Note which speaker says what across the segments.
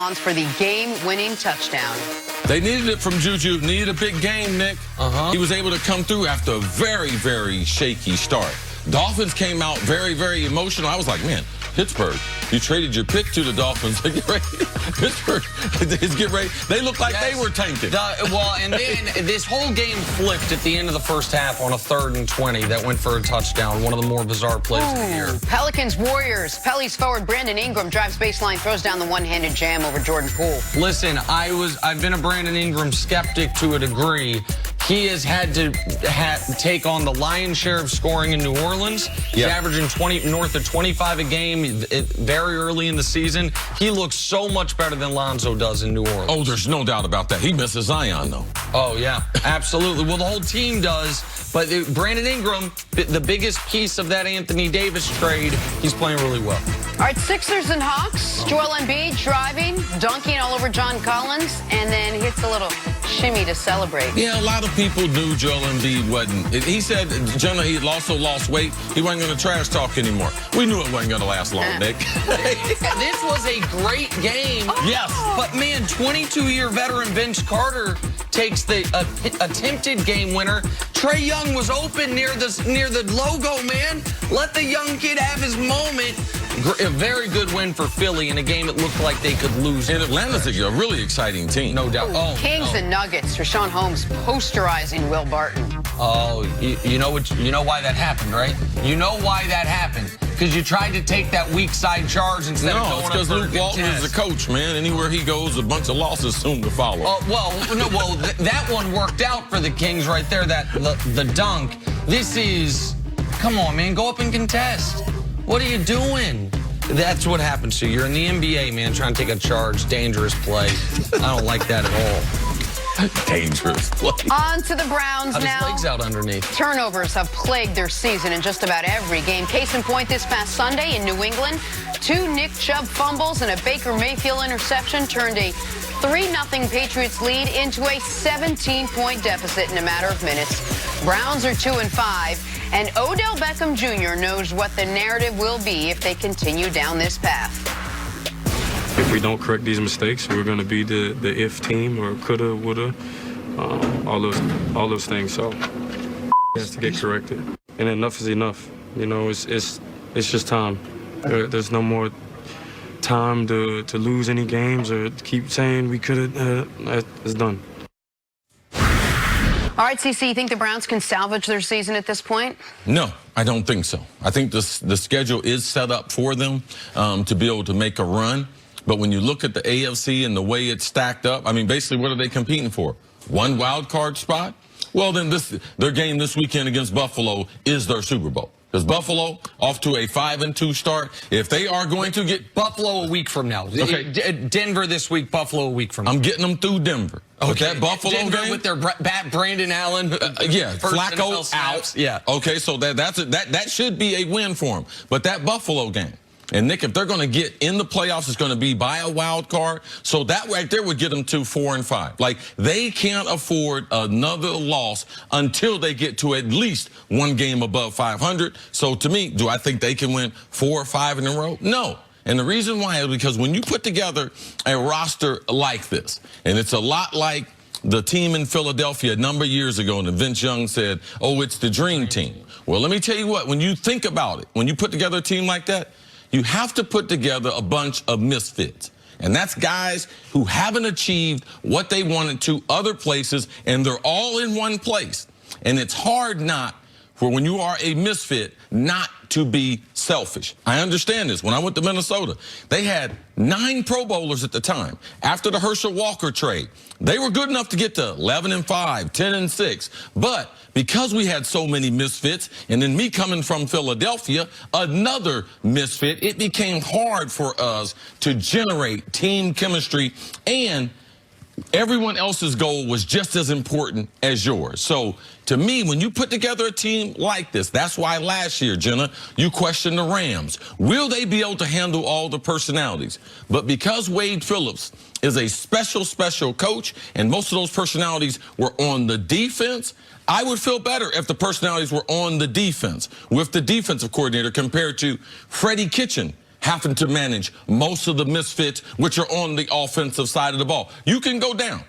Speaker 1: For the game-winning touchdown.
Speaker 2: They needed it from Juju. Needed a big game, Nick. He was able to come through after a very, very shaky start. Dolphins came out very, very emotional. I was like, man, Pittsburgh, you traded your pick to the Dolphins. Get ready. Pittsburgh, get ready. They looked like they were tanking.
Speaker 3: And then this whole game flipped at the end of the first half on a 3rd and 20 that went for a touchdown. One of the more bizarre plays of the year.
Speaker 1: Pelicans Warriors. Pelly's forward Brandon Ingram drives baseline, throws down the one-handed jam over Jordan Poole.
Speaker 3: Listen, I've been a Brandon Ingram skeptic to a degree. He has had to take on the lion's share of scoring in New Orleans. He's averaging north of 25 a game very early in the season. He looks so much better than Lonzo does in New Orleans.
Speaker 2: Oh, there's no doubt about that. He misses Zion, though.
Speaker 3: Oh, yeah, absolutely. Well, the whole team does. But Brandon Ingram, the biggest piece of that Anthony Davis trade, he's playing really well.
Speaker 1: All right, Sixers and Hawks. Joel Embiid driving, dunking all over John Collins, and then hits a little shimmy to celebrate.
Speaker 2: Yeah, a lot of people knew Joel Embiid wasn't. He said, Jenna, he also lost weight. He wasn't going to trash talk anymore. We knew it wasn't going to last long, Nick.
Speaker 3: This was a great game.
Speaker 2: Yes.
Speaker 3: But, man, 22-year veteran Vince Carter takes the attempted game winner. Trae Young was open near the logo, man. Let the young kid have his moment. A very good win for Philly in a game it looked like they could lose.
Speaker 2: And Atlanta's a really exciting team.
Speaker 3: No doubt.
Speaker 1: Kings and Nuggets. Rashawn Holmes posterizing Will Barton.
Speaker 3: Oh, you know why that happened, right? You know why that happened. Because you tried to take that weak side charge instead of going
Speaker 2: it's because Luke Walton is the coach, man. Anywhere he goes, a bunch of losses soon to follow.
Speaker 3: That one worked out for the Kings right there, the dunk. This is, come on, man, go up and contest. What are you doing? That's what happens to you. You're in the NBA, man, trying to take a charge, dangerous play. I don't like that at all.
Speaker 2: Dangerous play.
Speaker 1: On to the Browns now.
Speaker 3: His legs out underneath.
Speaker 1: Turnovers have plagued their season in just about every game. Case in point, this past Sunday in New England, 2 Nick Chubb fumbles and a Baker Mayfield interception turned a 3-0 Patriots lead into a 17-point deficit in a matter of minutes. Browns are 2-5. And Odell Beckham Jr. knows what the narrative will be if they continue down this path.
Speaker 4: If we don't correct these mistakes, we're going to be the if team or coulda, woulda, all those things. So it has to get corrected. And enough is enough. You know, it's just time. There's no more time to lose any games or keep saying we coulda. It's done.
Speaker 1: All right, CC, you think the Browns can salvage their season at this point?
Speaker 2: No, I don't think so. I think the schedule is set up for them to be able to make a run. But when you look at the AFC and the way it's stacked up, I mean, basically, what are they competing for? One wild card spot? Well, then their game this weekend against Buffalo is their Super Bowl. Because Buffalo, off to a 5-2 start. If they are going to get
Speaker 3: Buffalo a week from now.
Speaker 2: Okay.
Speaker 3: Denver this week, Buffalo a week from now.
Speaker 2: I'm getting them through Denver. Okay, that Buffalo
Speaker 3: Denver
Speaker 2: game
Speaker 3: with their Brandon Allen.
Speaker 2: Flacco out.
Speaker 3: Yeah.
Speaker 2: Okay, so that should be a win for them. But that Buffalo game, and Nick, if they're going to get in the playoffs, it's going to be by a wild card. So that right there would get them to 4-5. Like, they can't afford another loss until they get to at least one game above 500. So to me, do I think they can win 4 or 5 in a row? No. And the reason why is because when you put together a roster like this, and it's a lot like the team in Philadelphia a number of years ago, and Vince Young said, oh, it's the dream team. Well, let me tell you what, when you think about it, when you put together a team like that, you have to put together a bunch of misfits. And that's guys who haven't achieved what they wanted to other places, and they're all in one place. And it's hard not for when you are a misfit not to be selfish. I understand this. When I went to Minnesota, they had 9 Pro Bowlers at the time. After the Herschel Walker trade, they were good enough to get to 11-5, 10-6. But because we had so many misfits, and then me coming from Philadelphia, another misfit, it became hard for us to generate team chemistry, and everyone else's goal was just as important as yours. So to me, when you put together a team like this, that's why last year, Jenna, you questioned the Rams. Will they be able to handle all the personalities? But because Wade Phillips is a special coach, and most of those personalities were on the defense, I would feel better if the personalities were on the defense with the defensive coordinator compared to Freddie Kitchen having to manage most of the misfits which are on the offensive side of the ball. You can go down.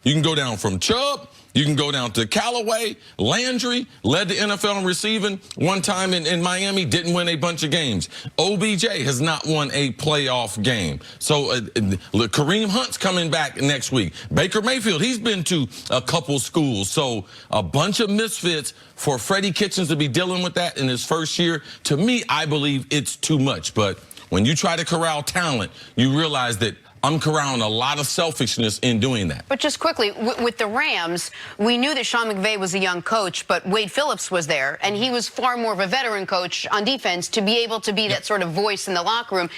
Speaker 2: You can go down from Chubb. You can go down to Callaway. Landry led the NFL in receiving one time in Miami, didn't win a bunch of games. OBJ has not won a playoff game. So Kareem Hunt's coming back next week. Baker Mayfield, he's been to a couple schools. So a bunch of misfits for Freddie Kitchens to be dealing with that in his first year. To me, I believe it's too much. But when you try to corral talent, you realize that I'm corralling a lot of selfishness in doing that.
Speaker 1: But just quickly, with the Rams, we knew that Sean McVay was a young coach, but Wade Phillips was there, and he was far more of a veteran coach on defense to be able to be that sort of voice in the locker room.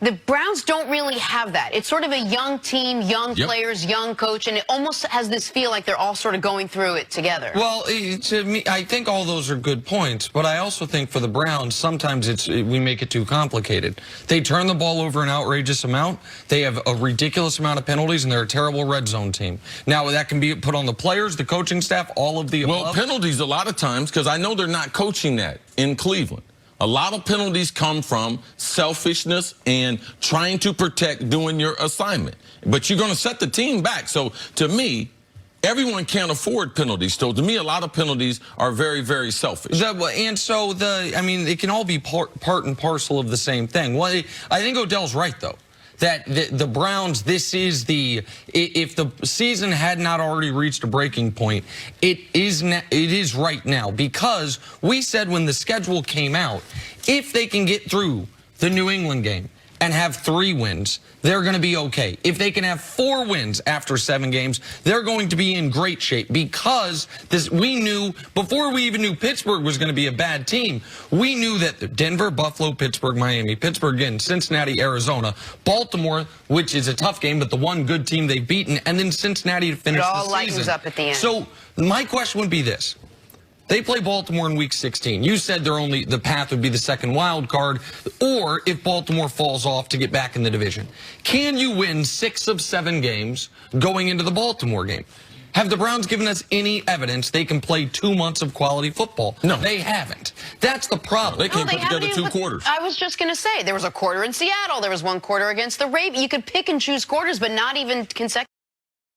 Speaker 1: The Browns don't really have that. It's sort of a young team, young players, young coach, and it almost has this feel like they're all sort of going through it together.
Speaker 3: Well, to me, I think all those are good points, but I also think for the Browns, sometimes we make it too complicated. They turn the ball over an outrageous amount. They have a ridiculous amount of penalties, and they're a terrible red zone team. Now, that can be put on the players, the coaching staff, all of the above.
Speaker 2: Well, penalties a lot of times, because I know they're not coaching that in Cleveland. A lot of penalties come from selfishness and trying to protect doing your assignment. But you're going to set the team back. So, to me, everyone can't afford penalties. So, to me, a lot of penalties are very, very selfish.
Speaker 3: And so, I mean, it can all be part and parcel of the same thing. Well, I think Odell's right, though. That the Browns, this is if the season had not already reached a breaking point, it is right now, because we said when the schedule came out, if they can get through the New England game and have 3 wins, they're going to be okay. If they can have 4 wins after 7 games, they're going to be in great shape, because we knew, before we even knew Pittsburgh was going to be a bad team, we knew that Denver, Buffalo, Pittsburgh, Miami, Pittsburgh again, Cincinnati, Arizona, Baltimore, which is a tough game, but the one good team they've beaten, and then Cincinnati to finish the season.
Speaker 1: It all lightens up at the end.
Speaker 3: So my question would be this. They play Baltimore in Week 16. You said the path would be the second wild card, or if Baltimore falls off, to get back in the division. Can you win 6 of 7 games going into the Baltimore game? Have the Browns given us any evidence they can play 2 months of quality football?
Speaker 2: No.
Speaker 3: They haven't. That's the problem.
Speaker 2: They can't put together 2 quarters.
Speaker 1: I was just going to say, there was a quarter in Seattle. There was 1 quarter against the Ravens. You could pick and choose quarters, but not even consecutive.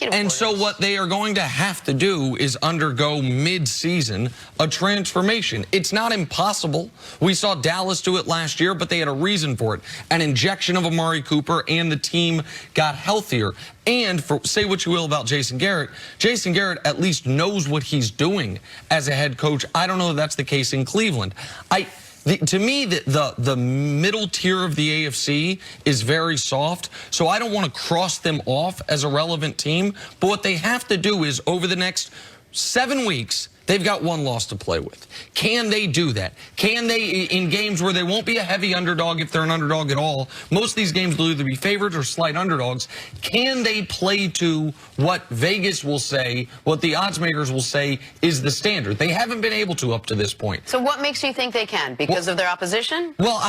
Speaker 3: And so what they are going to have to do is undergo mid-season a transformation. It's not impossible. We saw Dallas do it last year, but they had a reason for it. An injection of Amari Cooper, and the team got healthier. And say what you will about Jason Garrett at least knows what he's doing as a head coach. I don't know if that's the case in Cleveland. To me, the middle tier of the AFC is very soft, so I don't want to cross them off as a relevant team. But what they have to do is, over the next 7 weeks, they've got 1 loss to play with. Can they do that? Can they, in games where they won't be a heavy underdog, if they're an underdog at all, most of these games will either be favorites or slight underdogs, can they play to what Vegas will say, what the odds makers will say is the standard? They haven't been able to up to this point.
Speaker 1: So what makes you think they can? Because of their opposition?
Speaker 3: Well,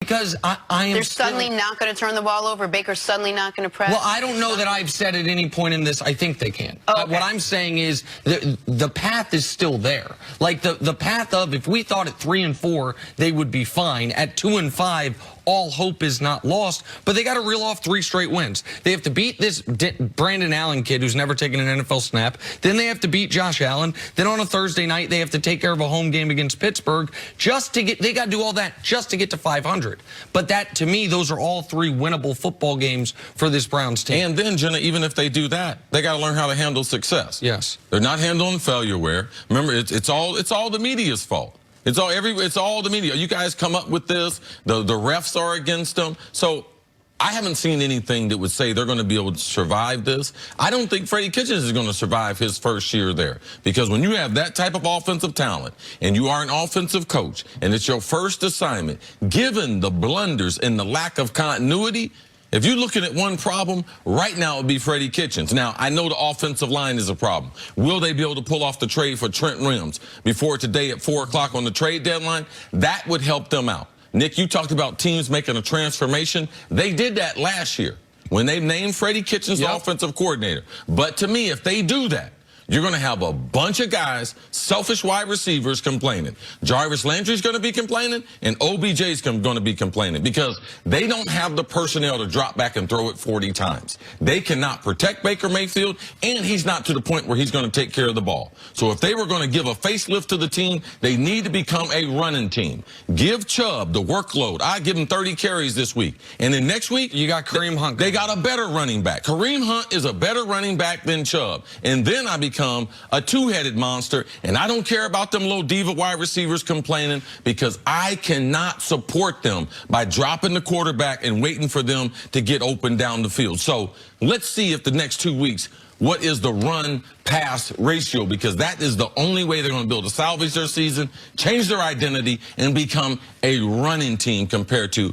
Speaker 3: because I am
Speaker 1: They're suddenly not going to turn the ball over? Baker's suddenly not going to press?
Speaker 3: Well, I don't know that I've said at any point in this I think they can.
Speaker 1: Oh, okay.
Speaker 3: What I'm saying is the path is still there. Like the path of, if we thought at 3 and 4 they would be fine, at 2 and 5 all hope is not lost, but they got to reel off 3 straight wins. They have to beat this Brandon Allen kid who's never taken an NFL snap. Then they have to beat Josh Allen. Then on a Thursday night, they have to take care of a home game against Pittsburgh just to get, they got to do all that just to get to 500. But that, to me, those are all 3 winnable football games for this Browns team.
Speaker 2: And then, Jenna, even if they do that, they got to learn how to handle success.
Speaker 3: Yes.
Speaker 2: They're not handling failure where, remember, it's all the media's fault. It's all the media. You guys come up with this. The refs are against them. So I haven't seen anything that would say they're going to be able to survive this. I don't think Freddie Kitchens is going to survive his first year there, because when you have that type of offensive talent and you are an offensive coach and it's your first assignment, given the blunders and the lack of continuity, if you're looking at one problem, right now it would be Freddie Kitchens. Now, I know the offensive line is a problem. Will they be able to pull off the trade for Trent Williams before today at 4 o'clock on the trade deadline? That would help them out. Nick, you talked about teams making a transformation. They did that last year when they named Freddie Kitchens the offensive coordinator. But to me, if they do that, you're going to have a bunch of guys, selfish wide receivers complaining. Jarvis Landry's going to be complaining, and OBJ's going to be complaining because they don't have the personnel to drop back and throw it 40 times. They cannot protect Baker Mayfield, and he's not to the point where he's going to take care of the ball. So if they were going to give a facelift to the team, they need to become a running team. Give Chubb the workload. I give him 30 carries this week. And then next week,
Speaker 3: you got Kareem Hunt.
Speaker 2: They got a better running back. Kareem Hunt is a better running back than Chubb. And then I become a two-headed monster, and I don't care about them little diva wide receivers complaining because I cannot support them by dropping the quarterback and waiting for them to get open down the field. So let's see if the next 2 weeks, what is the run-pass ratio, because that is the only way they're going to be able to salvage their season, change their identity, and become a running team compared to